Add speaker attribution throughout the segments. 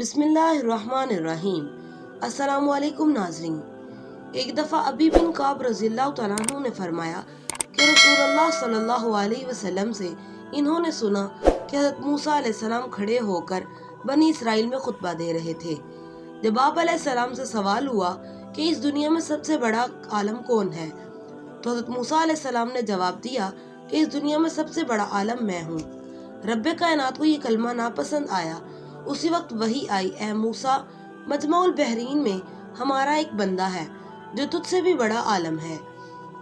Speaker 1: بسم اللہ الرحمن الرحیم۔ السلام علیکم ناظرین۔ ایک دفعہ ابی بن کعب رضی اللہ تعالیٰ عنہ نے فرمایا کہ رسول اللہ صلی اللہ علیہ وسلم سے انہوں نے سنا کہ حضرت موسیٰ علیہ السلام کھڑے ہو کر بنی اسرائیل میں خطبہ دے رہے تھے۔ جب آپ علیہ السلام سے سوال ہوا کہ اس دنیا میں سب سے بڑا عالم کون ہے، تو حضرت موسیٰ علیہ السلام نے جواب دیا کہ اس دنیا میں سب سے بڑا عالم میں ہوں۔ رب کائنات کو یہ کلمہ ناپسند آیا۔ اسی وقت وحی آئی، اے موسیٰ، مجمع البحرین میں ہمارا ایک بندہ ہے جو تجھ سے بھی بڑا عالم ہے۔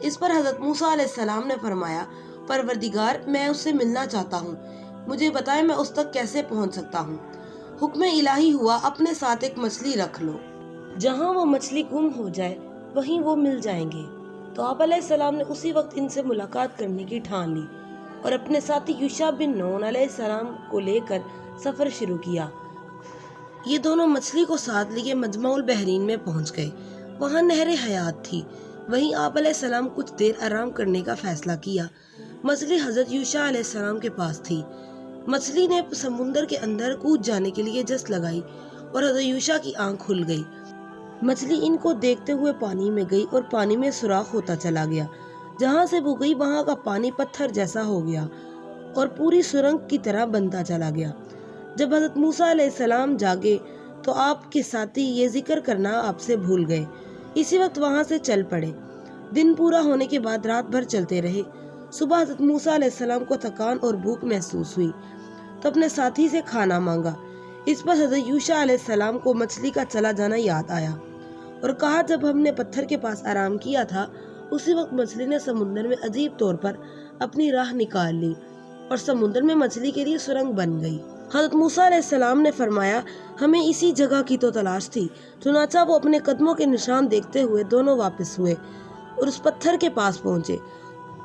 Speaker 1: اس پر حضرت موسیٰ علیہ السلام نے فرمایا، پروردگار، میں اس سے ملنا چاہتا ہوں، مجھے بتائیں میں اس تک کیسے پہنچ سکتا ہوں۔ حکم الہی ہوا، اپنے ساتھ ایک مچھلی رکھ لو، جہاں وہ مچھلی گم ہو جائے وہیں وہ مل جائیں گے۔ تو آپ علیہ السلام نے اسی وقت ان سے ملاقات کرنے کی ٹھان لی اور اپنے ساتھی یوشع بن نون علیہ السلام کو لے کر سفر شروع کیا۔ یہ دونوں مچھلی کو ساتھ لیے مجمع البحرین میں پہنچ گئے۔ وہاں نہر حیات تھی، وہیں آپ علیہ السلام کچھ دیر آرام کرنے کا فیصلہ کیا۔ مچھلی حضرت یوشع علیہ السلام کے پاس تھی۔ مچھلی نے سمندر کے اندر کود جانے کے لیے جست لگائی اور حضرت یوشع کی آنکھ کھل گئی۔ مچھلی ان کو دیکھتے ہوئے پانی میں گئی اور پانی میں سوراخ ہوتا چلا گیا۔ جہاں سے وہ گئی وہاں کا پانی پتھر جیسا ہو گیا اور پوری سرنگ کی طرح بنتا چلا گیا۔ جب حضرت موسیٰ علیہ السلام جاگے تو آپ کے ساتھی یہ ذکر کرنا آپ سے بھول گئے۔ اسی وقت وہاں سے چل پڑے۔ دن پورا ہونے کے بعد رات بھر چلتے رہے۔ صبح حضرت موسیٰ علیہ السلام کو تھکان اور بھوک محسوس ہوئی تو اپنے ساتھی سے کھانا مانگا۔ اس پر حضرت یوشع علیہ السلام کو مچھلی کا چلا جانا یاد آیا اور کہا، جب ہم نے پتھر کے پاس آرام کیا تھا اسی وقت مچھلی نے سمندر میں عجیب طور پر اپنی راہ نکال لی اور سمندر میں مچھلی کے لیے سرنگ بن گئی۔ حضرت موسیٰ علیہ السلام نے فرمایا، ہمیں اسی جگہ کی تو تلاش تھی۔ چنانچہ وہ اپنے قدموں کے نشان دیکھتے ہوئے دونوں واپس ہوئے اور اس پتھر کے پاس پہنچے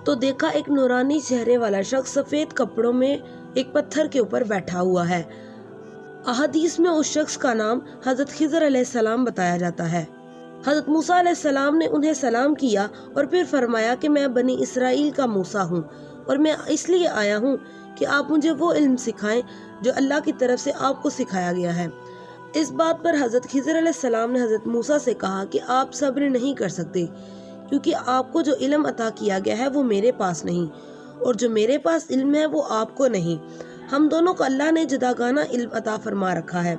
Speaker 1: تو دیکھا ایک نورانی چہرے والا شخص سفید کپڑوں میں ایک پتھر کے اوپر بیٹھا ہوا ہے۔ احادیث میں اس شخص کا نام حضرت خضر علیہ السلام بتایا جاتا ہے۔ حضرت موسیٰ علیہ السلام نے انہیں سلام کیا اور پھر فرمایا کہ میں بنی اسرائیل کا موسیٰ ہوں اور میں اس لیے آیا ہوں کہ آپ مجھے وہ علم سکھائیں جو اللہ کی طرف سے آپ کو سکھایا گیا ہے۔ اس بات پر حضرت خضر علیہ السلام نے حضرت موسیٰ سے کہا کہ آپ صبر نہیں کر سکتے، کیونکہ آپ کو جو علم عطا کیا گیا ہے وہ میرے پاس نہیں، اور جو میرے پاس علم ہے وہ آپ کو نہیں۔ ہم دونوں کو اللہ نے جداگانہ علم عطا فرما رکھا ہے۔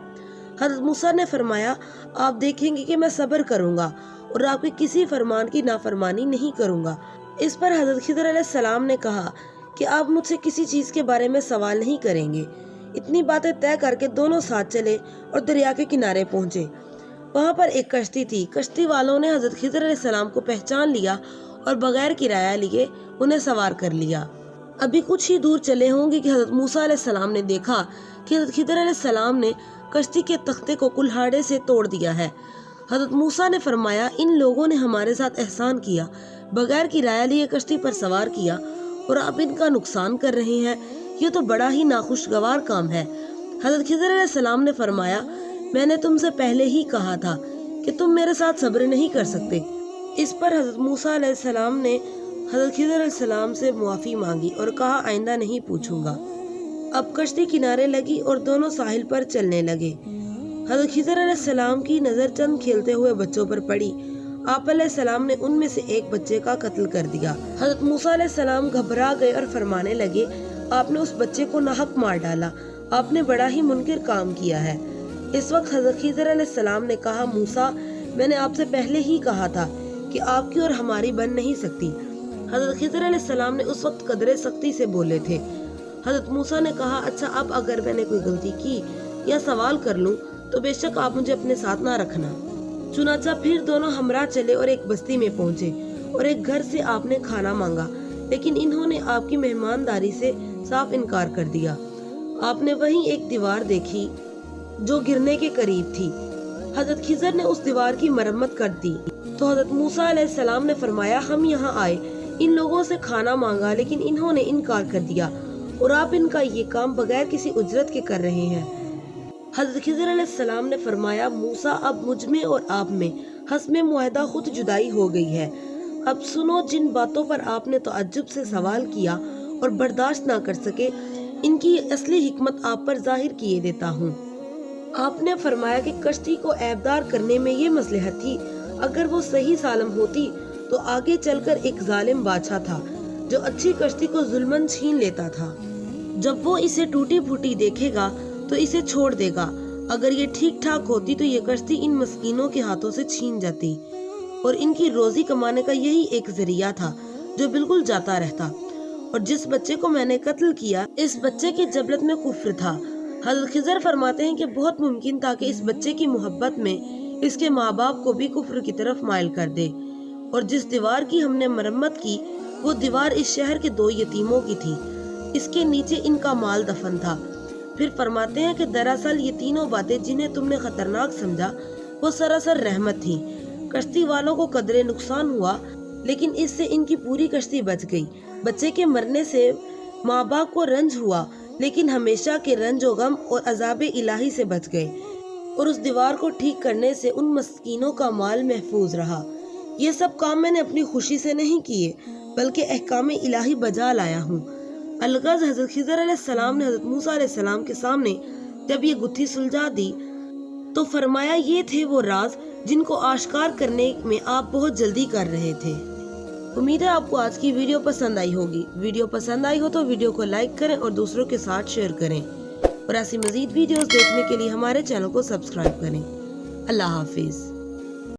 Speaker 1: حضرت موسیٰ نے فرمایا، آپ دیکھیں گے کہ میں صبر کروں گا اور آپ کے کسی فرمان کی نافرمانی نہیں کروں گا۔ اس پر حضرت خضر علیہ السلام نے کہا کہ آپ مجھ سے کسی چیز کے بارے میں سوال نہیں کریں گے۔ اتنی باتیں طے کر کے دونوں ساتھ چلے اور دریا کے کنارے پہنچے۔ وہاں پر ایک کشتی تھی۔ کشتی والوں نے حضرت خضر علیہ السلام کو پہچان لیا اور بغیر کرایہ لیے انہیں سوار کر لیا۔ ابھی کچھ ہی دور چلے ہوں گے کہ حضرت موسیٰ علیہ السلام نے دیکھا کہ حضرت خضر علیہ السلام نے کشتی کے تختے کو کلہاڑے سے توڑ دیا ہے۔ حضرت موسیٰ نے فرمایا، ان لوگوں نے ہمارے ساتھ احسان کیا، بغیر کرایہ لیے کشتی پر سوار کیا اور آپ ان کا نقصان کر رہے ہیں، یہ تو بڑا ہی ناخوشگوار کام ہے۔ حضرت خضر علیہ السلام نے فرمایا، میں نے تم سے پہلے ہی کہا تھا کہ تم میرے ساتھ صبر نہیں کر سکتے۔ اس پر حضرت موسیٰ علیہ السلام نے حضرت خضر علیہ السلام سے معافی مانگی اور کہا، آئندہ نہیں پوچھوں گا۔ اب کشتی کنارے لگی اور دونوں ساحل پر چلنے لگے۔ حضرت خضر علیہ السلام کی نظر چند کھیلتے ہوئے بچوں پر پڑی۔ آپ علیہ السلام نے ان میں سے ایک بچے کا قتل کر دیا۔ حضرت موسیٰ علیہ السلام گھبرا گئے اور فرمانے لگے، آپ نے اس بچے کو ناحق مار ڈالا، آپ نے بڑا ہی منکر کام کیا ہے۔ اس وقت حضرت خضر علیہ السلام نے کہا، موسیٰ، میں نے آپ سے پہلے ہی کہا تھا کہ آپ کی اور ہماری بن نہیں سکتی۔ حضرت خضر علیہ السلام نے اس وقت قدرے سختی سے بولے تھے۔ حضرت موسیٰ نے کہا، اچھا اب اگر میں نے کوئی غلطی کی یا سوال کر لوں تو بے شک آپ مجھے اپنے ساتھ نہ رکھنا۔ چنانچہ پھر دونوں ہمراہ چلے اور ایک بستی میں پہنچے اور ایک گھر سے آپ نے کھانا مانگا، لیکن انہوں نے آپ کی مہمانداری سے صاف انکار کر دیا۔ آپ نے وہیں ایک دیوار دیکھی جو گرنے کے قریب تھی۔ حضرت خضر نے اس دیوار کی مرمت کر دی تو حضرت موسیٰ علیہ السلام نے فرمایا، ہم یہاں آئے، ان لوگوں سے کھانا مانگا لیکن انہوں نے انکار کر دیا اور آپ ان کا یہ کام بغیر کسی اجرت کے کر رہے ہیں۔ حضرت خضر علیہ السلام نے فرمایا، موسیٰ، اب مجھ میں اور آپ میں حسب معاہدہ خود جدائی ہو گئی ہے۔ اب سنو، جن باتوں پر آپ نے تعجب سے سوال کیا اور برداشت نہ کر سکے، ان کی اصلی حکمت آپ پر ظاہر کیے دیتا ہوں۔ آپ نے فرمایا کہ کشتی کو عیبدار کرنے میں یہ مصلحت تھی، اگر وہ صحیح سالم ہوتی تو آگے چل کر ایک ظالم بادشاہ تھا جو اچھی کشتی کو ظلمن چھین لیتا تھا۔ جب وہ اسے ٹوٹی پھوٹی دیکھے گا تو اسے چھوڑ دے گا، اگر یہ ٹھیک ٹھاک ہوتی تو یہ کشتی ان مسکینوں کے ہاتھوں سے چھین جاتی، اور ان کی روزی کمانے کا یہی ایک ذریعہ تھا جو بالکل جاتا رہتا، اور جس بچے کو میں نے قتل کیا اس بچے کی جبلت میں کفر تھا۔ حضرت خضر فرماتے ہیں کہ بہت ممکن تھا کہ اس بچے کی محبت میں اس کے ماں باپ کو بھی کفر کی طرف مائل کر دے، اور جس دیوار کی ہم نے مرمت کی وہ دیوار اس شہر کے 2 یتیموں کی تھی، اس کے نیچے ان کا مال دفن تھا۔ پھر فرماتے ہیں کہ دراصل یہ تینوں باتیں جنہیں تم نے خطرناک سمجھا وہ سراسر رحمت تھی۔ کشتی والوں کو قدرے نقصان ہوا لیکن اس سے ان کی پوری کشتی بچ گئی۔ بچے کے مرنے سے ماں باپ کو رنج ہوا لیکن ہمیشہ کے رنج و غم اور عذاب الہی سے بچ گئے، اور اس دیوار کو ٹھیک کرنے سے ان مسکینوں کا مال محفوظ رہا۔ یہ سب کام میں نے اپنی خوشی سے نہیں کیے بلکہ احکام الہی بجا لایا ہوں۔ الغرض حضرت خضر علیہ السلام نے حضرت موسیٰ علیہ السلام کے سامنے جب یہ گتھی سلجھا دی تو فرمایا یہ تھے وہ راز جن کو آشکار کرنے میں آپ بہت جلدی کر رہے تھے۔ امید ہے آپ کو آج کی ویڈیو پسند آئی ہوگی۔ ویڈیو پسند آئی ہو تو ویڈیو کو لائک کریں اور دوسروں کے ساتھ شیئر کریں، اور ایسی مزید ویڈیوز دیکھنے کے لیے ہمارے چینل کو سبسکرائب کریں۔ اللہ حافظ۔